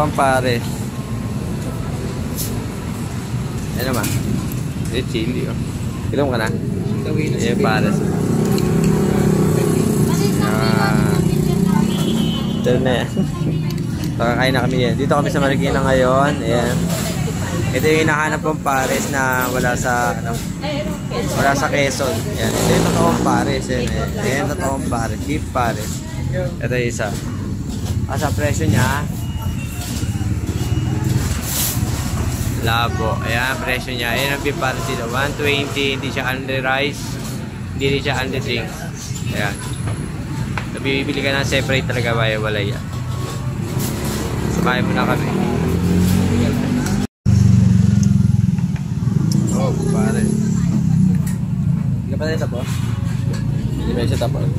Dalawang pares. Ayan naman. Ito chili, oh. Inom ka na? Ayan, pares. Ito na yan. Kakain na kami yan. Dito kami sa Marikina ngayon. Ayan. Ito yung hinahanap kong pares na wala sa, ano, wala sa Quezon. Ayan. Ito yung totoong pares. Ayan. Ayan yung totoong pares. Beef pares. Ito yung isa. Sa presyo niya, labo. Ayan, presyo niya. Ayan ang beef pares dito. 120. Hindi siya only rice. Hindi rin siya only drinks. Ayan. So, bibili ka na separate talaga. Wala yan. Samahin mo na kami. Oh, pare. Hindi pa tayo tapos? Hindi pa siya tapos?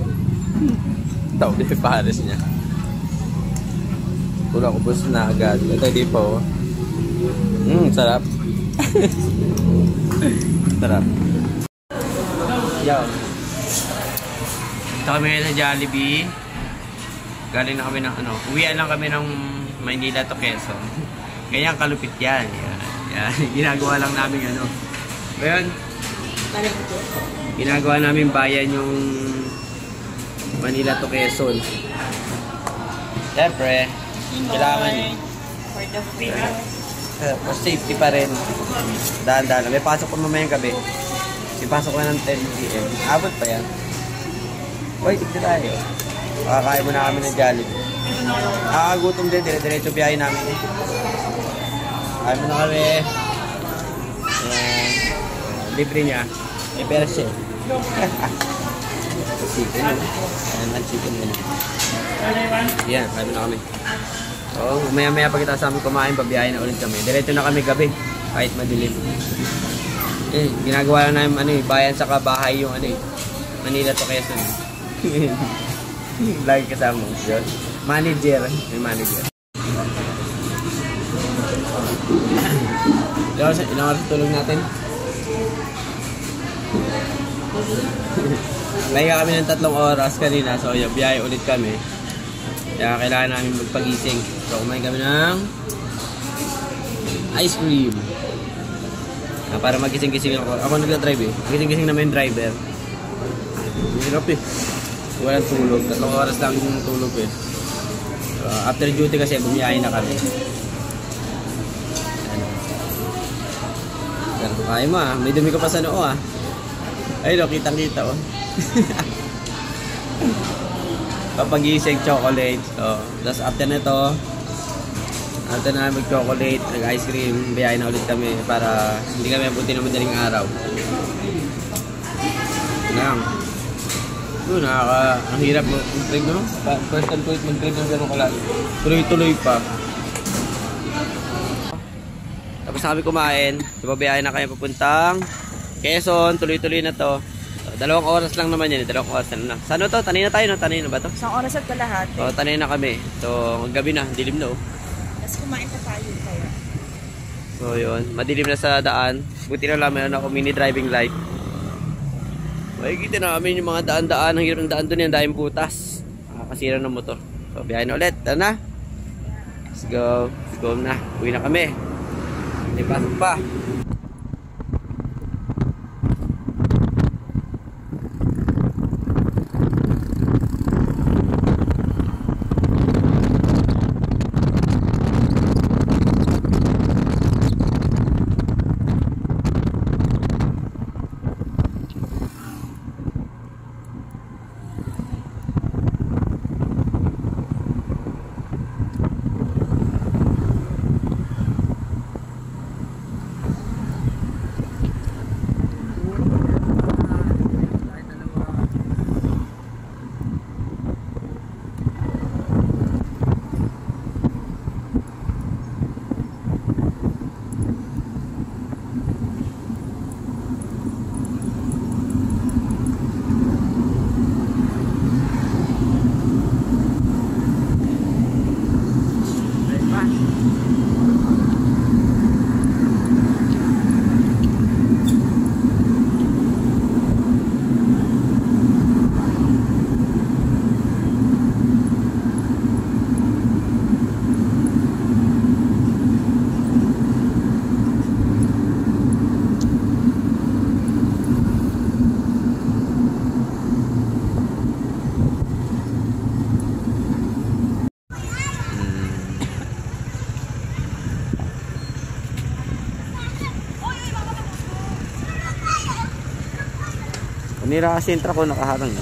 Ito, beef pares niya. Pula ko bus na agad. Ito hindi pa, oh. Sarap. Sarap. Yo. Ito kami ngayon sa Jollibee. Galing na kami ng ano. Uwian lang kami ng Maynila to Quezon. Ganyan kalupit yan. Yan. Ginagawa lang namin ano. Ngayon, ginagawa namin bayan yung Manila to Quezon. Siyempre, kailangan for the freedom. For safety pa rin. Dahan-dahan. May pasok pa mamayang gabi. May pasok pa ng 10 PM. Abot pa yan. Uy, tignan tayo. Makakain muna kami ng Jollibee. Gutom din. Dire-diretso biyahe namin. Kain muna kami. Libre niya. May pera siya. Chicken. Ayan ang chicken yun. Yan, kain muna kami. So, maya-maya pag kita sa amin kumain, pabiyahin na ulit kami. Diretso na kami gabi, kahit madilim. Ginagawa lang namin bayan sa kabahay yung Manila to Quezon. Lagi kasama mo. Manager. May manager. Ilang oras tulog natin? Nahiga kami ng 3 oras kanina. So, biyahe ulit kami. Kaya kailangan namin magpagising. So, kumain kami ng ice cream. Para magising-gising ako. Ako nagda-drive eh. Magising-gising naman yung driver. Hirap eh. Walang tulog. 3 oras lang yung tulog eh. So, after duty kasi, bumiyahin na kami. Pero kaya mo ah. May dumi ka pa sa noo ah. Ay no, kitang-kita oh. Papagising, chocolate. So, tapos after nito, after na mag-chocolate, nag-ice cream, biyahin na ulit kami para hindi kami abutin ng madaling araw. Lang. Ang hirap mag-trade, no? First time ko mag-trade ng gano'ng kalaki. Tuloy-tuloy pa. Tapos na kami kumain. Babayahin na kayo papuntang Quezon. Tuloy-tuloy na to. So, 2 oras lang naman yan. 2 oras na lang. Saan to? Tanay na tayo, no? Tanay na ba to? 1 oras at kalahati. So, tanay na kami. So, gabi na. Dilim na, oh. Tapos kumain pa tayo kaya. So, yun. Madilim na sa daan. Buti na lang meron ako mini driving light. Makikita namin yung mga daan-daan. Ang hirap ng daan doon yan. Dahil putas. Nakakasira ng motor. So, biyahe na ulit. Tara na. Let's go. Let's go na. Uwi na kami. May pasok pa. Umira kasi yung truck ko, nakaharang.